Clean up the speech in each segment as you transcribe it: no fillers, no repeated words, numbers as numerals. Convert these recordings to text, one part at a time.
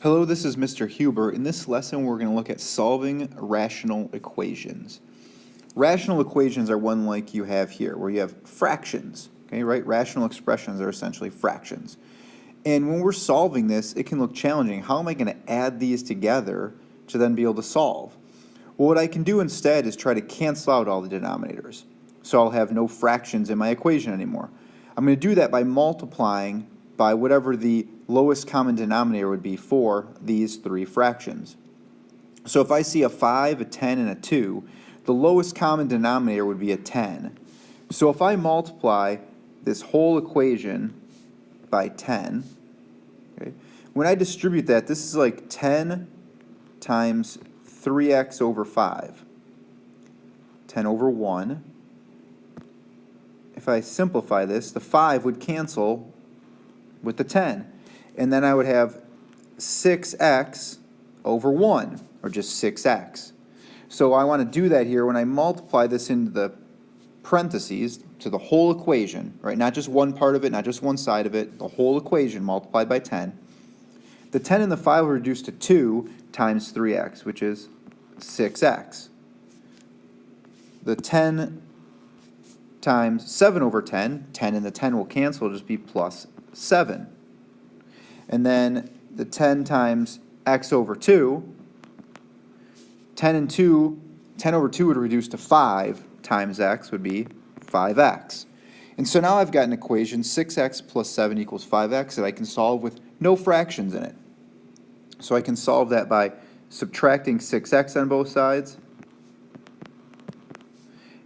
Hello, this is Mr. Huber. In this lesson, we're going to look at solving rational equations. Rational equations are one like you have here, where you have fractions, okay, right? Rational expressions are essentially fractions. And when we're solving this, it can look challenging. How am I going to add these together to then be able to solve? Well, what I can do instead is try to cancel out all the denominators. So I'll have no fractions in my equation anymore. I'm going to do that by multiplying by whatever the lowest common denominator would be for these three fractions. So if I see a 5, a 10, and a 2, the lowest common denominator would be a 10. So if I multiply this whole equation by 10, okay, when I distribute that, this is like 10 times 3x over 5, 10 over 1. If I simplify this, the 5 would cancel with the 10. And then I would have 6x over 1, or just 6x. So I want to do that here when I multiply this into the parentheses to the whole equation, right? Not just one part of it, not just one side of it, the whole equation multiplied by 10. The 10 and the 5 will reduce to 2 times 3x, which is 6x. The 10 times 7 over 10, 10 and the 10 will cancel, it'll just be plus 7. And then the 10 times x over 2, 10 and 2, 10 over 2 would reduce to 5 times x would be 5x. And so now I've got an equation, 6x plus 7 equals 5x, that I can solve with no fractions in it. So I can solve that by subtracting 6x on both sides.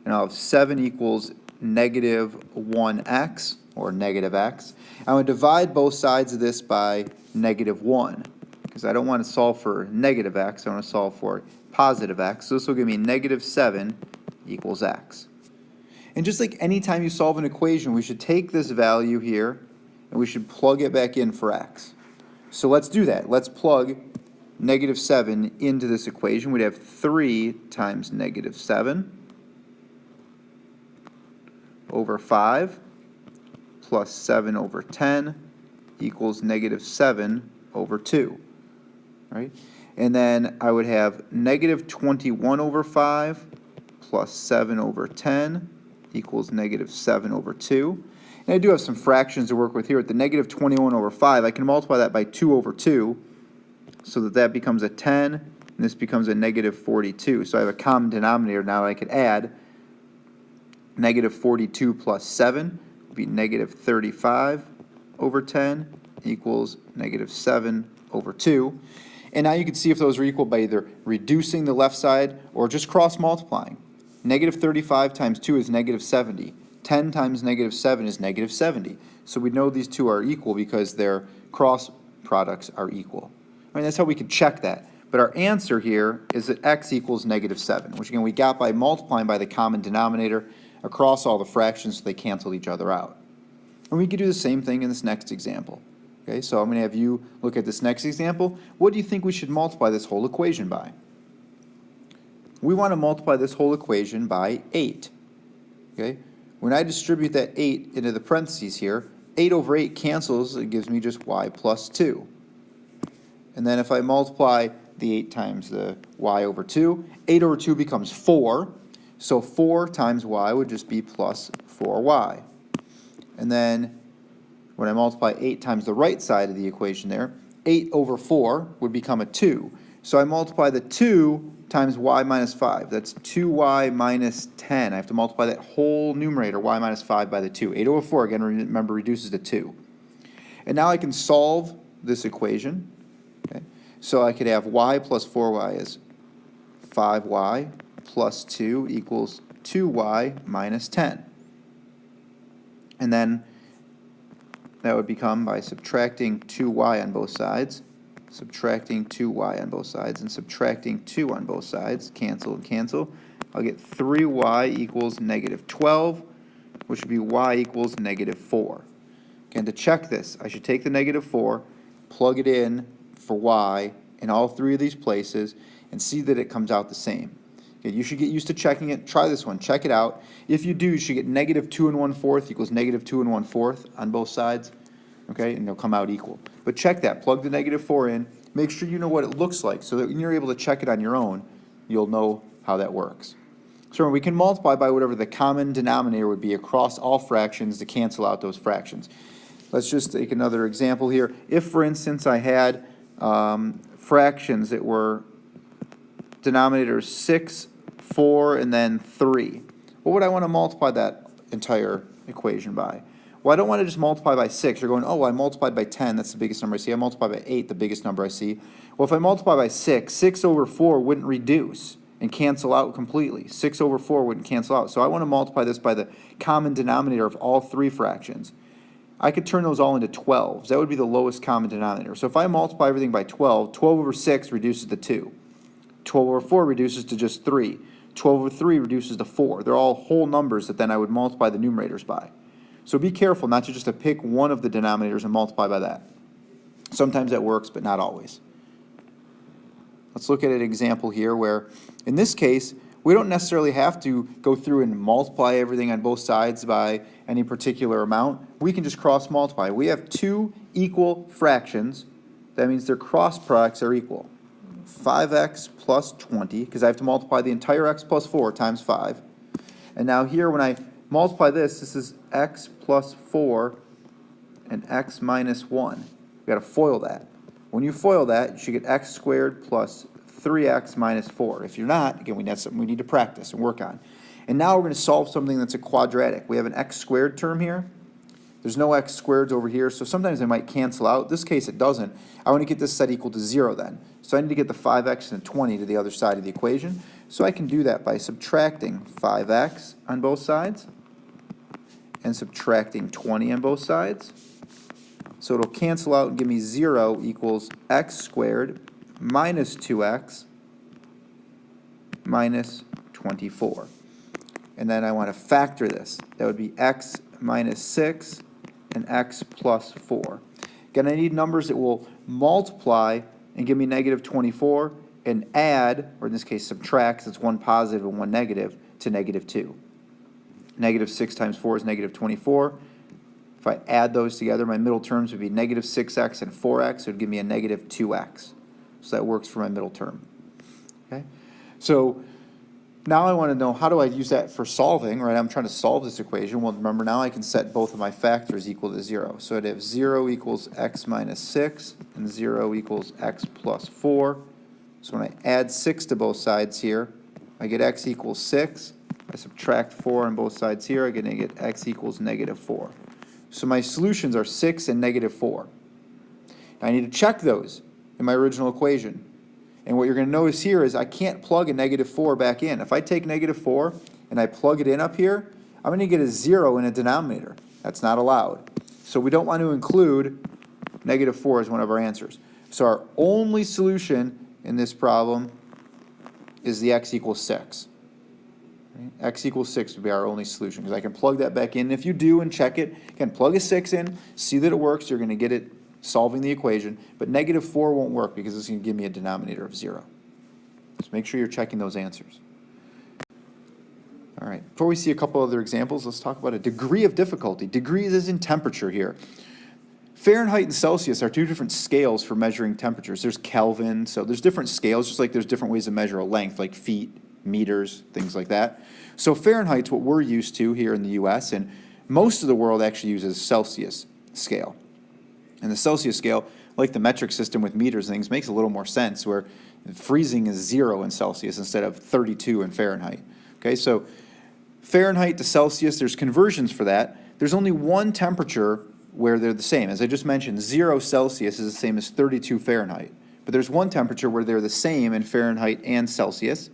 And I'll have 7 equals negative 1x, or negative x. I'm going to divide both sides of this by negative 1, because I don't want to solve for negative x, I want to solve for positive x. So this will give me negative 7 equals x. And just like any time you solve an equation, we should take this value here, and we should plug it back in for x. So let's do that. Let's plug negative 7 into this equation. We'd have 3 times negative 7 over 5 plus 7 over 10 equals negative 7 over 2, right? And then I would have negative 21 over 5 plus 7 over 10 equals negative 7 over 2. And I do have some fractions to work with here. At the negative 21 over 5, I can multiply that by 2 over 2 so that that becomes a 10, and this becomes a negative 42. So I have a common denominator now I could add. Negative 42 plus 7 would be negative 35 over 10 equals negative 7 over 2. And now you can see if those are equal by either reducing the left side or just cross multiplying. Negative 35 times 2 is negative 70. 10 times negative 7 is negative 70. So we know these two are equal because their cross products are equal. I mean, that's how we could check that. But our answer here is that x equals negative 7, which again we got by multiplying by the common denominator across all the fractions so they canceled each other out. And we could do the same thing in this next example. Okay, so I'm going to have you look at this next example. What do you think we should multiply this whole equation by? We want to multiply this whole equation by 8. Okay, when I distribute that 8 into the parentheses here, 8 over 8 cancels, it gives me just y plus 2. And then if I multiply the 8 times the y over 2, 8 over 2 becomes 4. So 4 times y would just be plus 4y. And then when I multiply 8 times the right side of the equation there, 8 over 4 would become a 2. So I multiply the 2 times y minus 5. That's 2y minus 10. I have to multiply that whole numerator, y minus 5, by the 2. 8 over 4, again, remember, reduces to 2. And now I can solve this equation. Okay? So I could have y plus 4y is 5y plus 2 equals 2y minus 10. And then that would become, by subtracting 2y on both sides, subtracting 2y on both sides, and subtracting 2 on both sides, cancel and cancel, I'll get 3y equals negative 12, which would be y equals negative 4. Again, to check this, I should take the negative 4, plug it in for y in all three of these places, and see that it comes out the same. Okay, you should get used to checking it. Try this one. Check it out. If you do, you should get negative 2 1/4 equals negative 2 1/4 on both sides. okay, and they'll come out equal. But check that, plug the -4 in, make sure you know what it looks like, so that when you're able to check it on your own, you'll know how that works. So we can multiply by whatever the common denominator would be across all fractions to cancel out those fractions. Let's just take another example here. If, for instance, I had fractions that were denominators 6, 4, and then 3, what would I want to multiply that entire equation by? Well, I don't want to just multiply by 6. You're going, oh, I multiplied by 10, that's the biggest number I see. I multiplied by 8, the biggest number I see. Well, if I multiply by 6, 6 over 4 wouldn't reduce and cancel out completely. 6 over 4 wouldn't cancel out. So I want to multiply this by the common denominator of all three fractions. I could turn those all into 12s. That would be the lowest common denominator. So if I multiply everything by 12, 12 over 6 reduces to 2. 12 over 4 reduces to just 3. 12 over 3 reduces to 4. They're all whole numbers that then I would multiply the numerators by. So be careful not to just pick one of the denominators and multiply by that. Sometimes that works, but not always. Let's look at an example here where, in this case, we don't necessarily have to go through and multiply everything on both sides by any particular amount. We can just cross multiply. We have two equal fractions. That means their cross products are equal. 5x plus 20, because I have to multiply the entire x plus 4 times 5. And now here, when I multiply this, this is x plus 4 and x minus 1. We've got to FOIL that. When you FOIL that, you should get x squared plus 3x minus 4. If you're not, again, that's something we need to practice and work on. And now we're going to solve something that's a quadratic. We have an x squared term here. There's no x squareds over here, so sometimes they might cancel out. In this case, it doesn't. I want to get this set equal to 0 then. So I need to get the 5x and 20 to the other side of the equation. So I can do that by subtracting 5x on both sides and subtracting 20 on both sides. So it'll cancel out and give me 0 equals x squared minus 2x minus 24. And then I want to factor this. That would be x minus 6 and x plus 4. Again, I need numbers that will multiply and give me negative 24 and add, or in this case subtract, because it's one positive and one negative, to negative 2. Negative 6 times 4 is negative 24. If I add those together, my middle terms would be negative 6x and 4x. It would give me a negative 2x. So that works for my middle term. Okay? So now I want to know, how do I use that for solving, right? I'm trying to solve this equation. Well, remember, now I can set both of my factors equal to 0. So I'd have 0 equals x minus 6 and 0 equals x plus 4. So when I add 6 to both sides here, I get x equals 6. I subtract 4 on both sides here, I'm going to get x equals negative 4. So my solutions are 6 and negative 4. I need to check those in my original equation. And what you're going to notice here is I can't plug a negative 4 back in. If I take negative 4 and I plug it in up here, I'm going to get a 0 in a denominator. That's not allowed. So we don't want to include negative 4 as one of our answers. So our only solution in this problem is the x equals 6. Right? X equals 6 would be our only solution, because I can plug that back in. If you do and check it, you can plug a 6 in, see that it works, you're going to get it solving the equation, but negative 4 won't work because it's going to give me a denominator of 0. So make sure you're checking those answers. All right, before we see a couple other examples, let's talk about a degree of difficulty. Degrees is in temperature here. Fahrenheit and Celsius are two different scales for measuring temperatures. There's Kelvin, so there's different scales, just like there's different ways to measure a length, like feet, meters, things like that. So Fahrenheit's what we're used to here in the US, and most of the world actually uses Celsius scale. And the Celsius scale, like the metric system with meters and things, makes a little more sense, where freezing is 0 in Celsius instead of 32 in Fahrenheit. Okay, so Fahrenheit to Celsius, there's conversions for that. There's only one temperature where they're the same. As I just mentioned, 0 Celsius is the same as 32 Fahrenheit. But there's one temperature where they're the same in Fahrenheit and Celsius.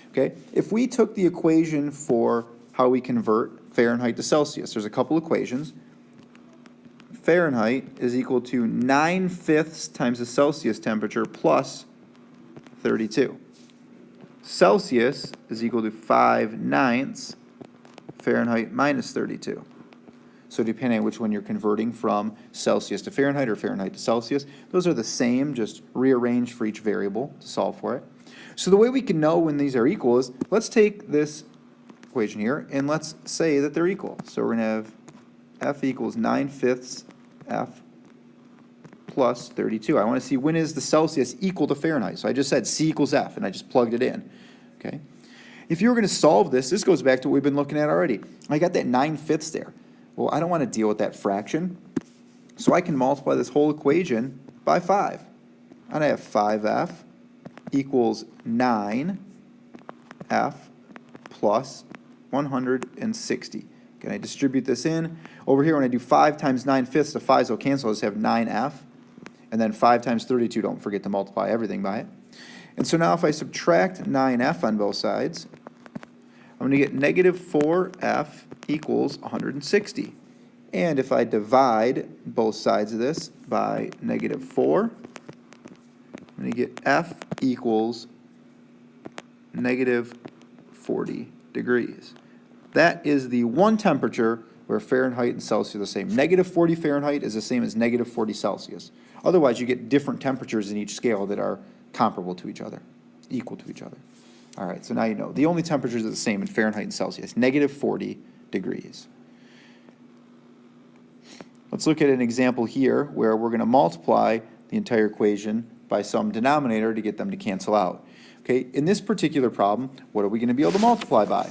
Okay, if we took the equation for how we convert Fahrenheit to Celsius, there's a couple equations. Fahrenheit is equal to 9/5 times the Celsius temperature plus 32. Celsius is equal to 5/9 Fahrenheit minus 32. So depending on which one you're converting from Celsius to Fahrenheit or Fahrenheit to Celsius, those are the same, just rearranged for each variable to solve for it. So the way we can know when these are equal is, let's take this equation here and let's say that they're equal. So we're going to have f equals 9/5 f plus 32. I want to see when is the Celsius equal to Fahrenheit. So I just said C equals F, and I just plugged it in, okay? If you were going to solve this goes back to what we've been looking at already. I got that 9/5 there. Well, I don't want to deal with that fraction, so I can multiply this whole equation by 5. And I have 5F equals 9F plus 160. Can I distribute this in? Over here, when I do 5 times 9/5, the 5's will cancel. I just have 9F. And then 5 times 32, don't forget to multiply everything by it. And so now if I subtract 9F on both sides, I'm going to get negative 4F equals 160. And if I divide both sides of this by negative 4, I'm going to get F equals negative 40 degrees. That is the one temperature where Fahrenheit and Celsius are the same. Negative 40 Fahrenheit is the same as negative 40 Celsius. Otherwise, you get different temperatures in each scale that are comparable to each other, equal to each other. All right, so now you know. The only temperatures are the same in Fahrenheit and Celsius, negative 40 degrees. Let's look at an example here where we're going to multiply the entire equation by some denominator to get them to cancel out. Okay, in this particular problem, what are we going to be able to multiply by?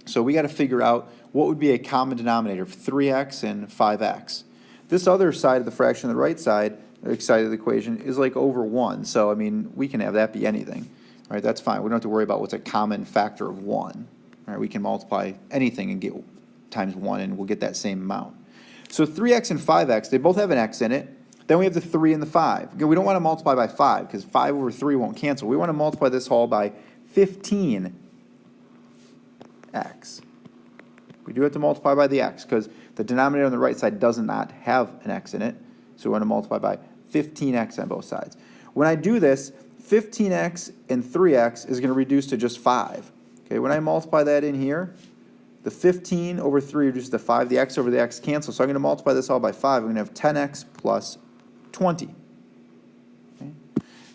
So we got to figure out what would be a common denominator of 3x and 5x. This other side of the fraction on the right side of the equation is like over 1. So, I mean, we can have that be anything. All right, that's fine. We don't have to worry about what's a common factor of 1. All right, we can multiply anything and get times 1, and we'll get that same amount. So 3x and 5x, they both have an x in it. Then we have the 3 and the 5. Again, we don't want to multiply by 5 because 5 over 3 won't cancel. We want to multiply this all by 15x. We do have to multiply by the x because the denominator on the right side does not have an x in it. So we want to multiply by 15x on both sides. When I do this, 15x and 3x is going to reduce to just 5. Okay, when I multiply that in here, the 15 over 3 reduces to 5. The x over the x cancels. So I'm going to multiply this all by 5. I'm going to have 10x plus 20. Okay.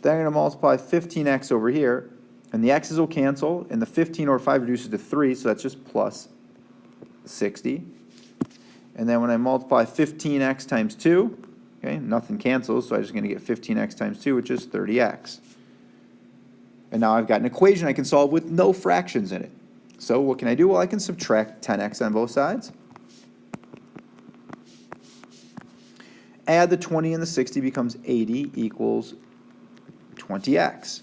Then I'm going to multiply 15x over here, and the x's will cancel, and the 15 over 5 reduces to 3, so that's just plus 60. And then when I multiply 15x times 2, okay, nothing cancels, so I'm just going to get 15x times 2, which is 30x. And now I've got an equation I can solve with no fractions in it. So what can I do? Well, I can subtract 10x on both sides. Add the 20 and the 60 becomes 80 equals 20x.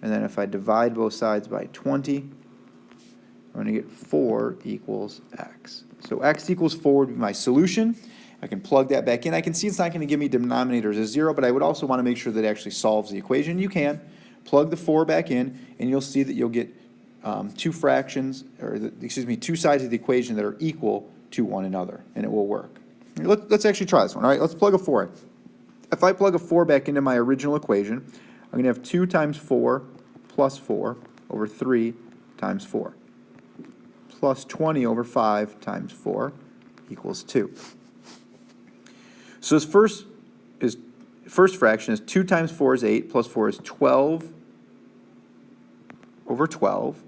And then if I divide both sides by 20, I'm going to get 4 equals x. So x equals 4 would be my solution. I can plug that back in. I can see it's not going to give me denominators as 0, but I would also want to make sure that it actually solves the equation. You can plug the 4 back in, and you'll see that you'll get two fractions, or two sides of the equation that are equal to one another, and it will work. Let's actually try this one. All right, let's plug a 4 in. If I plug a 4 back into my original equation, I'm going to have 2 times 4 plus 4 over 3 times 4 plus 20 over 5 times 4 equals 2. So this first fraction is 2 times 4 is 8 plus 4 is 12 over 12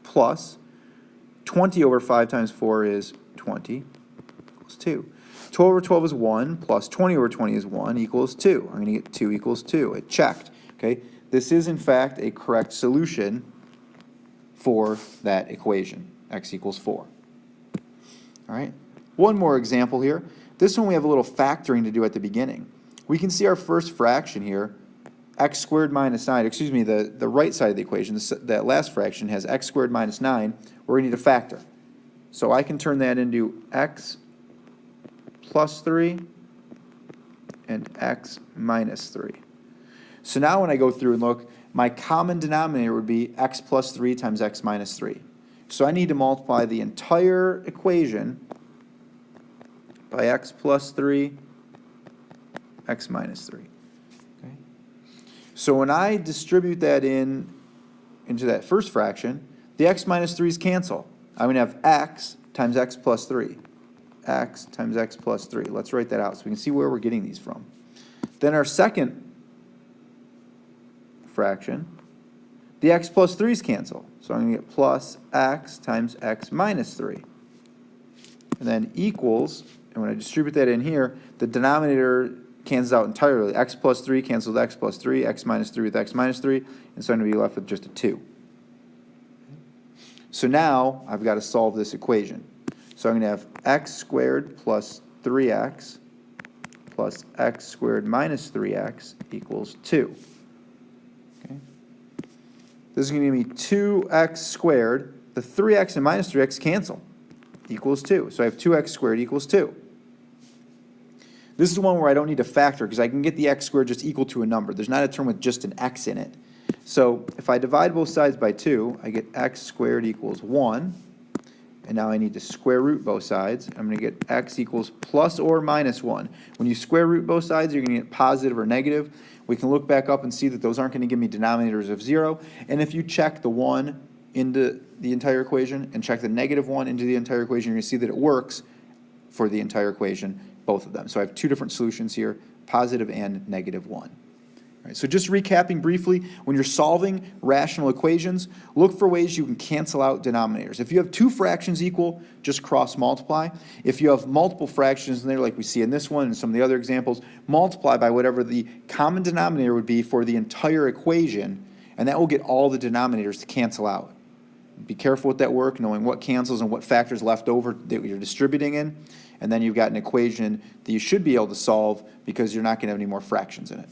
plus 20 over 5 times 4 is 20 equals 2. 12 over 12 is 1 plus 20 over 20 is 1 equals 2. I'm going to get 2 equals 2. It checked. Okay, this is in fact a correct solution for that equation, x equals 4. All right, one more example here. This one we have a little factoring to do at the beginning. We can see our first fraction here, x squared minus 9, excuse me, the right side of the equation, that last fraction has x squared minus 9. We're going to need a factor. So I can turn that into x plus 3 and x minus 3. So now when I go through and look, my common denominator would be x plus 3 times x minus 3. So I need to multiply the entire equation by x plus 3, x minus 3. Okay? So when I distribute that into that first fraction, the x minus 3's cancel. I'm going to have x times x plus 3. X times x plus 3. Let's write that out so we can see where we're getting these from. Then our second fraction, the x plus 3's cancel. So I'm going to get plus x times x minus 3. And then equals, and when I distribute that in here, the denominator cancels out entirely. X plus 3 cancels X plus 3, X minus 3 with X minus 3, and so I'm going to be left with just a 2. So now I've got to solve this equation. So I'm going to have x squared plus 3x plus x squared minus 3x equals 2. Okay. This is going to give me 2x squared. The 3x and minus 3x cancel, equals 2. So I have 2x squared equals 2. This is one where I don't need to factor because I can get the x squared just equal to a number. There's not a term with just an x in it. So if I divide both sides by 2, I get x squared equals 1. And now I need to square root both sides. I'm going to get x equals plus or minus 1. When you square root both sides, you're going to get positive or negative. We can look back up and see that those aren't going to give me denominators of 0. And if you check the 1 into the entire equation and check the negative 1 into the entire equation, you're going to see that it works for the entire equation, both of them. So I have two different solutions here, positive and negative 1. All right, so just recapping briefly, when you're solving rational equations, look for ways you can cancel out denominators. If you have two fractions equal, just cross multiply. If you have multiple fractions in there, like we see in this one and some of the other examples, multiply by whatever the common denominator would be for the entire equation, and that will get all the denominators to cancel out. Be careful with that work, knowing what cancels and what factors left over that you're distributing in, and then you've got an equation that you should be able to solve because you're not going to have any more fractions in it.